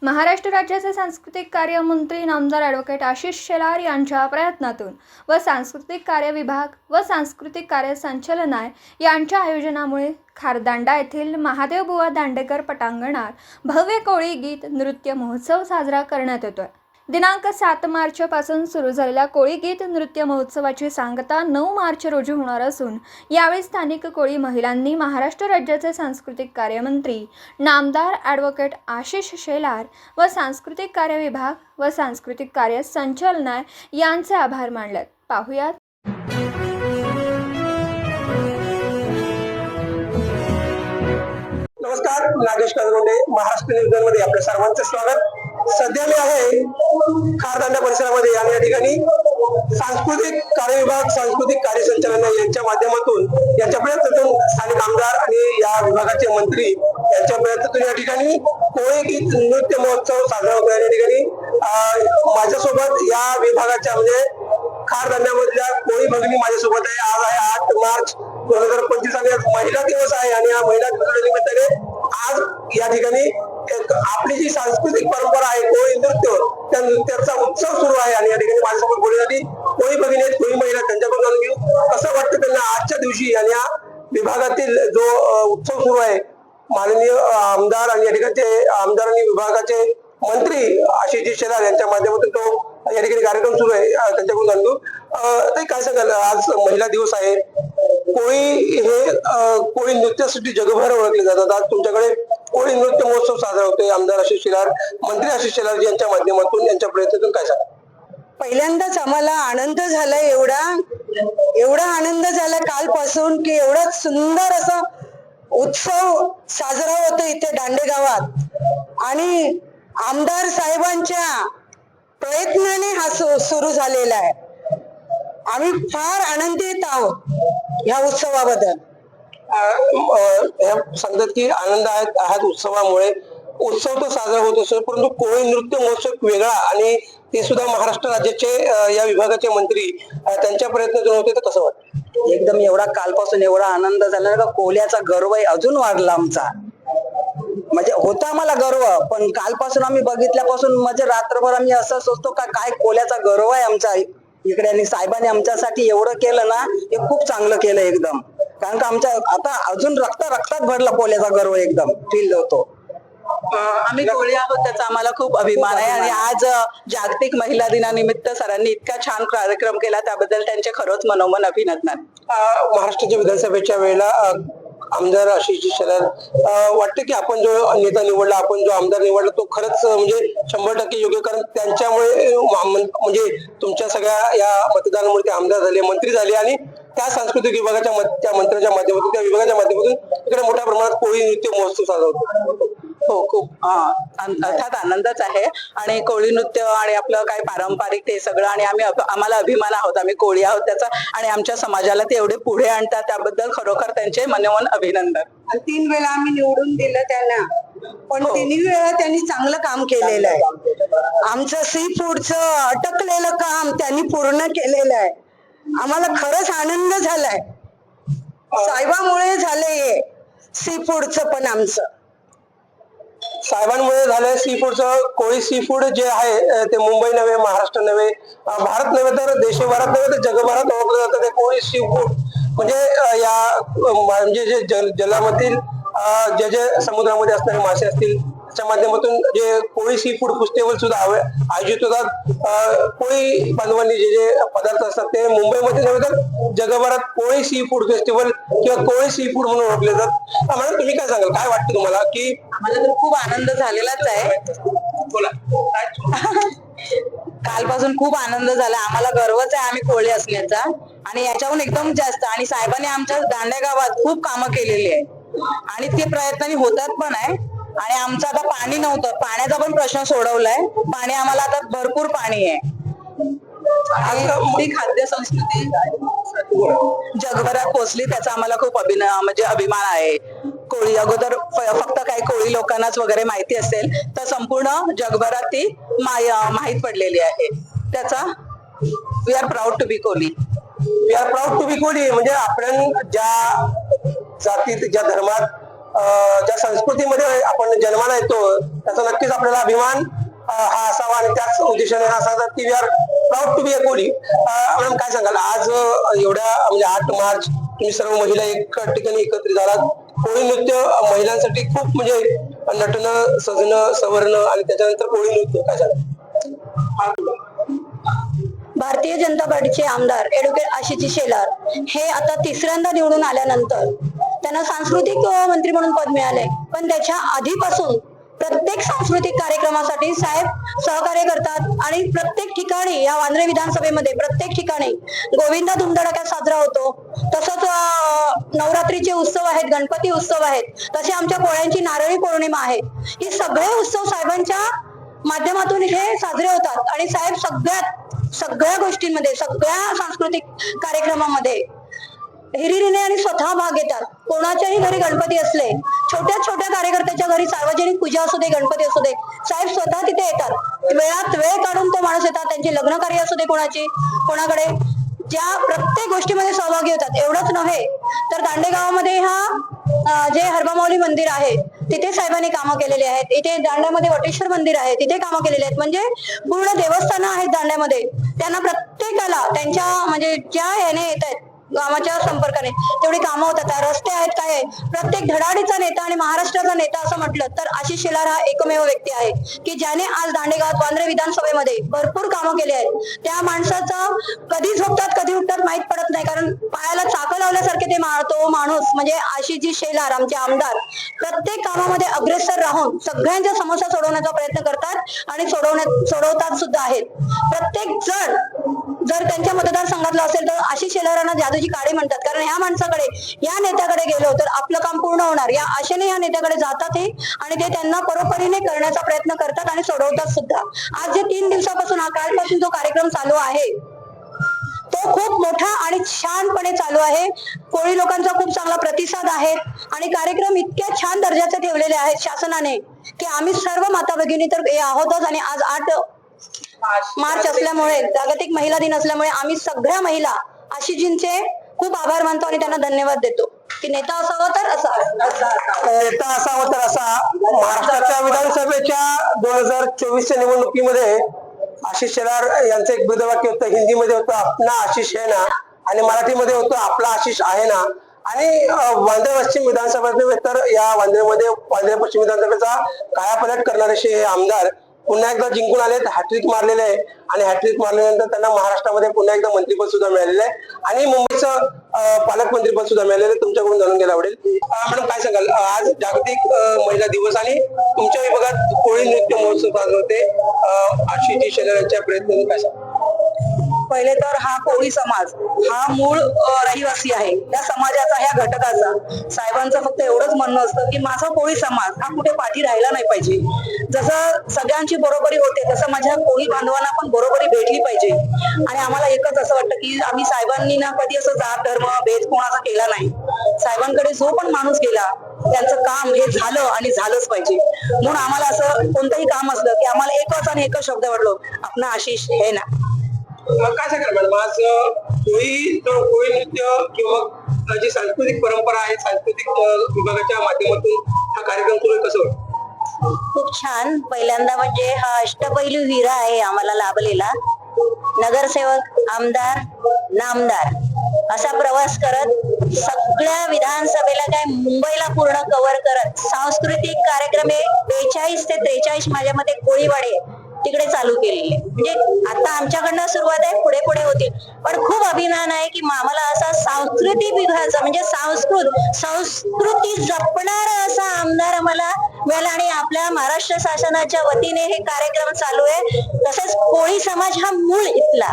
महाराष्ट्र राज्याचे सांस्कृतिक कार्य मंत्री नामदार ॲडव्होकेट आशिष शेलार यांच्या प्रयत्नातून व सांस्कृतिक कार्य विभाग व सांस्कृतिक कार्य संचालनालय यांच्या आयोजनामुळे खारदांडा येथील महादेवबुवा दांडेकर पटांगणात भव्य कोळी गीत नृत्य महोत्सव साजरा करण्यात येतोय। दिनांक 7 मार्चपासून सुरू झालेल्या कोळी गीत नृत्य महोत्सवाची सांगता 9 मार्च रोजी होणार असून यावेळी स्थानिक कोळी महिलांनी महाराष्ट्र राज्याचे सांस्कृतिक कार्यमंत्री नामदार ॲडव्होकेट आशिष शेलार व सांस्कृतिक कार्य विभाग व सांस्कृतिक कार्य संचालनालय यांचे आभार मानलेत। पाहुयात। नमस्कार, नागेश कांदगोंडे, महाराष्ट्र न्यूजमध्ये आपल्या सर्वांचं स्वागत। सध्या मी आहे खारदांडा परिसरामध्ये आणि या ठिकाणी सांस्कृतिक कार्य विभाग सांस्कृतिक कार्य संचालनालय यांच्या माध्यमातून यांच्या प्रयत्नातून स्थानिक आमदार आणि या विभागाचे मंत्री यांच्या प्रयत्नातून या ठिकाणी कोळी गीत नृत्य महोत्सव साजरा होतो। या ठिकाणी माझ्यासोबत या विभागाच्या म्हणजे खारदांड्यामधल्या कोळी भगिनी माझ्यासोबत आहे। आज आहे 8 मार्च 2025 आणि आज महिला दिवस आहे आणि या महिला दिवसानिमित्ताने आज या ठिकाणी आपली जी सांस्कृतिक परंपरा आहे कोळी नृत्य, त्या नृत्याचा उत्सव सुरू आहे आणि या ठिकाणी माझ्यासोबत बोलण्यासाठी कोळी भगिनी आहेत, कोळी महिला, त्यांच्याकडून जाणून घेऊ कसं वाटतं त्यांना आजच्या दिवशी आणि या विभागातील जो उत्सव सुरू आहे। माननीय आमदार आणि या ठिकाणचे आमदार आणि विभागाचे मंत्री आशिष शेलार यांच्या माध्यमातून तो या ठिकाणी कार्यक्रम सुरू आहे, त्यांच्याकडून जाणून घेऊ। ते काय सांगाल, आज महिला दिवस आहे, कोळी हे कोळी नृत्यासाठी जगभर ओळखले जातात। आज तुमच्याकडे कोळी नृत्य महोत्सव साजरा होतोय। आमदार आशिष शेलार, मंत्री आशिष शेलार यांच्या माध्यमातून यांच्या प्रयत्नातून काय सांगा? पहिल्यांदाच आम्हाला आनंद झालाय, एवढा आनंद झाला कालपासून की एवढा सुंदर असा उत्सव साजरा होतो इथे दांडे गावात आणि आमदार साहेबांच्या प्रयत्नाने हा सुरू झालेला आहे। आम्ही फार आनंदित आहोत या उत्सवाबद्दल। सांगतात की आनंद आहात उत्सवामुळे। उत्सव तो साजरा होत असतो, परंतु कोळी नृत्य महोत्सव वेगळा आणि ते सुद्धा महाराष्ट्र राज्याचे या विभागाचे मंत्री त्यांच्या प्रयत्नातून होते, तर कसं वाटतं? एकदम एवढा कालपासून एवढा आनंद झाला का कोल्याचा गर्व अजून वाढला आमचा। म्हणजे होता आम्हाला गर्व, पण कालपासून आम्ही बघितल्यापासून म्हणजे रात्रभर आम्ही असं सोचतो का काय कोल्याचा गर्व आहे आमचा इकडे आणि साहेबांनी आमच्यासाठी एवढं केलं ना, हे खूप चांगलं केलं एकदम। कारण का आमच्या आता अजून रक्तात भरला कोल्याचा गर्व एकदम फील होतो। आम्ही कोळी आहोत त्याचा आम्हाला खूप अभिमान आहे आणि आज जागतिक महिला दिनानिमित्त सरांनी इतका छान कार्यक्रम केला त्याबद्दल त्यांचे खरंच मनोमन अभिनंदन। महाराष्ट्राच्या विधानसभेच्या वेळेला आमदार आशिष शेलार वाटतं की आपण जो नेता निवडला, आपण जो आमदार निवडला तो खरंच म्हणजे 100% योग्य, कारण त्यांच्यामुळे म्हणजे तुमच्या सगळ्या या मतदानामुळे ते आमदार झाले, मंत्री झाले आणि त्या सांस्कृतिक विभागाच्या त्या मंत्र्यांच्या माध्यमातून त्या विभागाच्या माध्यमातून इकडे मोठ्या प्रमाणात कोळी नृत्य महोत्सव साजरा होतो। हो, खूप अर्थात आनंदच आहे आणि कोळी नृत्य आणि आपलं काय पारंपरिक ते सगळं आणि आम्हाला अभिमान आहोत, आम्ही कोळी आहोत त्याचा आणि आमच्या समाजाला ते एवढे पुढे आणतात त्याबद्दल खरोखर त्यांचे मनोमन अभिनंदन। 3 वेळा आम्ही निवडून दिलं त्यांना, पण 3 वेळा त्यांनी चांगलं काम केलेलं आहे। आमचं सी फूडचं अटकलेलं काम त्यांनी पूर्ण केलेलं आहे। आम्हाला खरंच आनंद झालाय, साहेबांमुळे झालंय हे सी फूडचं, पण आमचं साहेबांमुळे झालंय सी फूडचं। कोळी सी फूड जे आहे ते मुंबई नव्हे, महाराष्ट्र नव्हे, भारत नव्हे तर देशभरात नव्हे तर जगभरात ओळखलं जातं ते कोळी सी फूड। म्हणजे या म्हणजे जे जलामधील जे समुद्रामध्ये असणारे मासे असतील त्याच्या माध्यमातून जे कोळी सी फूड फेस्टिवल सुद्धा आयोजित होतात। कोळी बांधवांनी जे पदार्थ असतात ते मुंबईमध्ये नव्हे तर जगभरात कोळी सी फूड फेस्टिवल किंवा कोळी सी फूड म्हणून ओळखले जातात। आम्हाला तुम्ही काय सांगाल, काय वाटतं तुम्हाला? की आम्हाला तर खूप आनंद झालेलाच आहे, बोला। कालपासून खूप आनंद झाला, आम्हाला गर्वच आहे आम्ही कोळी असण्याचा आणि याच्याहून एकदम जास्त। आणि साहेबांनी आमच्या दांड्या गावात खूप कामं केलेली आहे आणि ते प्रयत्नांनी होतात पण आहे आणि आमचं आता पाणी नव्हतं, पाण्याचा पण प्रश्न सोडवलाय, पाणी आम्हाला आता भरपूर पाणी आहे आणि ती खाद्य संस्कृती जगभरात पोहोचली त्याचा आम्हाला खूप म्हणजे अभिमान आहे। कोळी अगोदर फक्त काही कोळी लोकांनाच वगैरे माहिती असेल तर संपूर्ण जगभरात ती माहीत पडलेली आहे, त्याचा we are proud to be Koli. We are proud to be Koli म्हणजे आपण ज्या जातीत ज्या धर्मात ज्या संस्कृतीमध्ये आपण जन्माला येतो त्याचा नक्कीच आपल्याला अभिमान हा असावा आणि त्याच उद्देशाने हा सांगतात की we are proud to be a Koli. Madam काय सांगाल आज एवढ्या म्हणजे 8 मार्च तुम्ही सर्व महिला एक ठिकाणी एकत्रित झालात. कोळी नृत्य महिलांसाठी खूप म्हणजे नटणं सजणं सवरणं आणि त्याच्यानंतर कोळी नृत्य काय सांगाल? भारतीय जनता पार्टीचे आमदार ॲडव्होकेट आशिष शेलार हे आता तिसऱ्यांदा निवडून आल्यानंतर त्यांना सांस्कृतिक मंत्री म्हणून पद मिळाले, पण त्याच्या आधीपासून प्रत्येक सांस्कृतिक कार्यक्रमासाठी साहेब सहकार्य करतात आणि प्रत्येक ठिकाणी या वांद्रे विधानसभेमध्ये प्रत्येक ठिकाणी गोविंदा धुमधडाक्यात साजरा होतो. तसंच नवरात्रीचे उत्सव आहेत, गणपती उत्सव आहेत, तसे आमच्या कोळ्यांची नारळी पौर्णिमा आहे. ही सगळे उत्सव साहेबांच्या माध्यमातून इथे साजरे होतात आणि साहेब सगळ्या गोष्टींमध्ये सगळ्या सांस्कृतिक कार्यक्रमामध्ये हिरिरीने आणि स्वतः भाग घेतात. कोणाच्याही घरी गणपती असले, छोट्या छोट्या कार्यकर्त्याच्या घरी सार्वजनिक पूजा असू दे, गणपती असू दे, साहेब स्वतः तिथे येतात. वेळात वेळ काढून तो माणूस येतात. त्यांची लग्न कार्य असू दे कोणाकडे, ज्या प्रत्येक गोष्टीमध्ये सहभागी होतात. एवढंच नव्हे तर दांडेगावामध्ये जे हरबामाऊली मंदिर आहे तिथे साहेबांनी कामं केलेली आहेत. इथे दांड्यामध्ये वटेश्वर मंदिर आहे, तिथे कामं केलेली आहेत. म्हणजे पूर्ण देवस्थानं आहेत दांड्यामध्ये. त्यांना प्रत्येकाला त्यांच्या म्हणजे ज्या याने येत आहेत गावाच्या संपर्काने तेवढी कामं होतात. रस्ते आहेत, काय आहे. प्रत्येक धडाडीचा नेता आणि महाराष्ट्राचा नेता असं म्हटलं तर आशिष शेलार हा एकमेव व्यक्ती आहे की ज्याने आज दांडेगावात वांद्रे विधानसभेमध्ये भरपूर कामं केली आहेत. त्या माणसाचं कधी झोपतात कधी उठतात माहित पडत नाही, कारण पायाला चाकं लावल्यासारखे तो माणूस म्हणजे आशिषजी शेलार आमचे आमदार प्रत्येक कामामध्ये अग्रेसर राहून सगळ्यांच्या समस्या सोडवण्याचा प्रयत्न करतात आणि सोडवतात सुद्धा आहेत. प्रत्येक जण जर त्यांच्या मतदारसंघातला असेल तर आशिष शेलारांना जादूची काळी म्हणतात, कारण ह्या माणसाकडे या नेत्याकडे गेलो तर आपलं काम पूर्ण होणार या आशेने या नेत्याकडे जातात हे आणि ते त्यांना परोपरीने करण्याचा प्रयत्न करतात आणि सोडवतात सुद्धा. आज जे 3 दिवसापासून कालपासून जो कार्यक्रम चालू आहे तो खूप मोठा आणि छानपणे चालू आहे. कोळी लोकांचा खूप चांगला प्रतिसाद आहे आणि कार्यक्रम इतक्या छान दर्जाचे ठेवलेले आहेत शासनाने की आम्ही सर्व माता भगिनी तर आहोतच. आणि आज 8 मार्च असल्यामुळे जागतिक महिला दिन असल्यामुळे आम्ही सगळ्या महिला आशिषजींचे खूप आभार मानतो आणि त्यांना धन्यवाद देतो की नेता असावा तर असा नेता असावा तर असा. महाराष्ट्राच्या विधानसभेच्या 2024च्या निवडणुकीमध्ये आशिष शेलार यांचं एक ब्रीदवाक्य होतं. हिंदीमध्ये होतं अपना आशिष है ना आणि मराठीमध्ये होतं आपला आशिष आहे ना. आणि वांद्रे पश्चिम विधानसभा तर या वांद्रे पश्चिम विधानसभेचा कायापालट करणारे हे आमदार पुन्हा एकदा जिंकून आले, हॅट्रिक मारलेले आहे आणि हॅट्रिक मारल्यानंतर त्यांना महाराष्ट्रामध्ये पुन्हा एकदा मंत्रीपद सुद्धा मिळालेलं आहे आणि मुंबईचं पालकमंत्रीपद सुद्धा मिळालेलं आहे. तुमच्याकडून जाणून घ्यायला आवडेल मॅडम काय सांगाल आज जागतिक महिला दिवस आणि तुमच्या विभागात कोळी नृत्य महोत्सव साजरे होते. आशिषजी शेलार यांच्या प्रयत्नांनी काय सांगाल? पहिले तर हा कोळी समाज हा मूळ रहिवासी आहे. त्या समाजाचा ह्या घटकाचा साहेबांचं फक्त एवढंच म्हणणं असतं की माझा कोळी समाज हा कुठे पाठी राहिला नाही पाहिजे. जसं सगळ्यांची बरोबरी होते तसं माझ्या कोळी बांधवांना पण बरोबरी भेटली पाहिजे. आणि आम्हाला एकच असं वाटतं की आम्ही साहेबांनी ना कधी असं जात धर्म भेद कोणाचा केला नाही. साहेबांकडे जो पण माणूस गेला त्यांचं काम हे झालं आणि झालंच पाहिजे. म्हणून आम्हाला असं कोणतंही काम असलं की आम्हाला एकच शब्द वाटलो आपला आशिष हे ना. काय सांगाल मॅडम आज कोळी नृत्य किंवा जी सांस्कृतिक परंपरा आहे सांस्कृतिक विभागाच्या माध्यमातून हा कार्यक्रम तुम्ही कसं वाटतं? खूप छान. पहिल्यांदा म्हणजे हा अष्टपैलू हिरा आहे आम्हाला लाभलेला. नगरसेवक, आमदार, नामदार असा प्रवास करत सगळ्या विधानसभेला काय मुंबईला पूर्ण कव्हर करत सांस्कृतिक कार्यक्रम 42 ते 43 माझ्या मते कोळीवाडे तिकडे चालू केलेले. म्हणजे आता आमच्याकडनं सुरुवात आहे, पुढे पुढे होतील. पण खूप अभिमान आहे की आम्हाला असा सांस्कृतिक विभागाचा म्हणजे संस्कृती जपणारा असा आमदार आम्हाला मिळाला आणि आपल्या महाराष्ट्र शासनाच्या वतीने हे कार्यक्रम चालू आहे. तसेच कोळी समाज हा मूळ इथला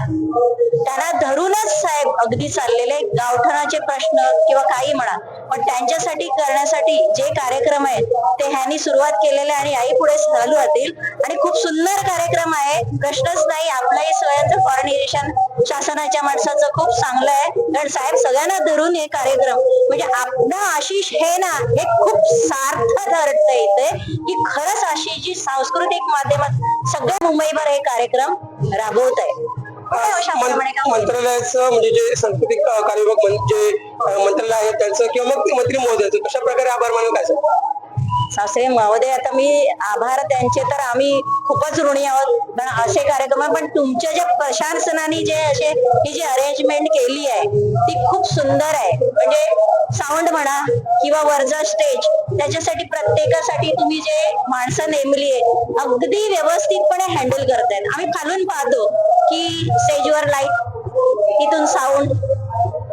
त्यांना धरूनच साहेब अगदी चाललेले गावठाणाचे प्रश्न किंवा काही म्हणा पण त्यांच्यासाठी करण्यासाठी जे कार्यक्रम आहेत ते ह्यांनी सुरुवात केलेले आणि आई पुढे चालू राहतील आणि खूप सुंदर कार्यक्रम आहे. प्रश्नच नाही. आपलाही स्वयंचं कोऑर्डिनेशन शासनाच्या माणसाचं खूप चांगलं आहे. कारण साहेब सगळ्यांना धरून हे कार्यक्रम म्हणजे आपला आशिष हे ना हे खूप सार्थ ठरत येते की खरंच आशिषजी सांस्कृतिक माध्यमात सगळ्या मुंबईभर हे कार्यक्रम राबवत आहे. मंत्रालयाचं म्हणजे जे सांस्कृतिक कार्य विभाग म्हणजे मंत्रालय आहे त्याचं किंवा मग मंत्री महोदयाचं कशा प्रकारे आभार मानून काय सांगता? सासरे महोदय, आता मी आभार त्यांचे तर आम्ही खूपच ऋणी आहोत, पण असे कार्यक्रम पण तुमच्या ज्या प्रशासनाने जे असे ही जी अरेंजमेंट केली आहे ती खूप सुंदर आहे. म्हणजे साऊंड म्हणा किंवा वरचा स्टेज, त्याच्यासाठी प्रत्येकासाठी तुम्ही जे माणसं नेमली आहे अगदी व्यवस्थितपणे हँडल करतायत. आम्ही खालून पाहतो की स्टेजवर लाईट, इथून साऊंड,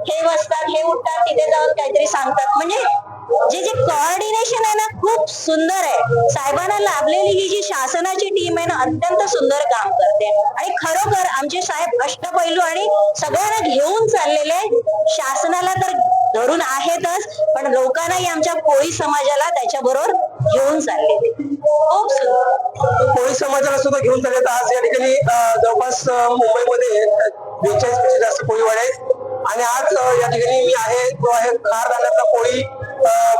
हे बसतात, हे उठतात, तिथे जाऊन काहीतरी सांगतात. म्हणजे जे कोऑर्डिनेशन आहे ना खूप सुंदर आहे. साहेबांना लाभलेली ही जी शासनाची टीम आहे ना अत्यंत सुंदर काम करते आणि खरोखर आमचे साहेब अष्टपैलू आणि सगळ्यांना घेऊन चाललेले. शासनाला तर धरून आहेतच, पण लोकांनाही आमच्या कोळी समाजाला त्याच्याबरोबर घेऊन चाललेले. खूप सुंदर. कोळी समाजाला सुद्धा घेऊन चालले. आज या ठिकाणी जवळपास मुंबईमध्ये 42 पेक्षा जास्त कोळीवाडे आहेत आणि आज या ठिकाणी मी आहे तो आहे खारदांड्यातला कोळी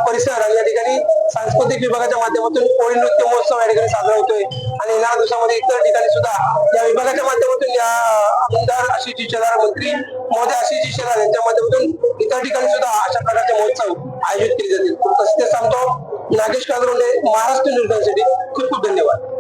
परिसर आणि या ठिकाणी सांस्कृतिक विभागाच्या माध्यमातून कोळी नृत्य महोत्सव या ठिकाणी साजरा होतोय आणि येणाऱ्या दिवसामध्ये इतर ठिकाणी सुद्धा या विभागाच्या माध्यमातून या आमदार आशिष शेलार, मंत्री महोदय आशिष शेलार यांच्या माध्यमातून इतर ठिकाणी सुद्धा अशा प्रकारचे महोत्सव आयोजित केले जातील. तसेच सांगतो नागेश कागरोडे, महाराष्ट्र न्यूज साठी खूप खूप धन्यवाद.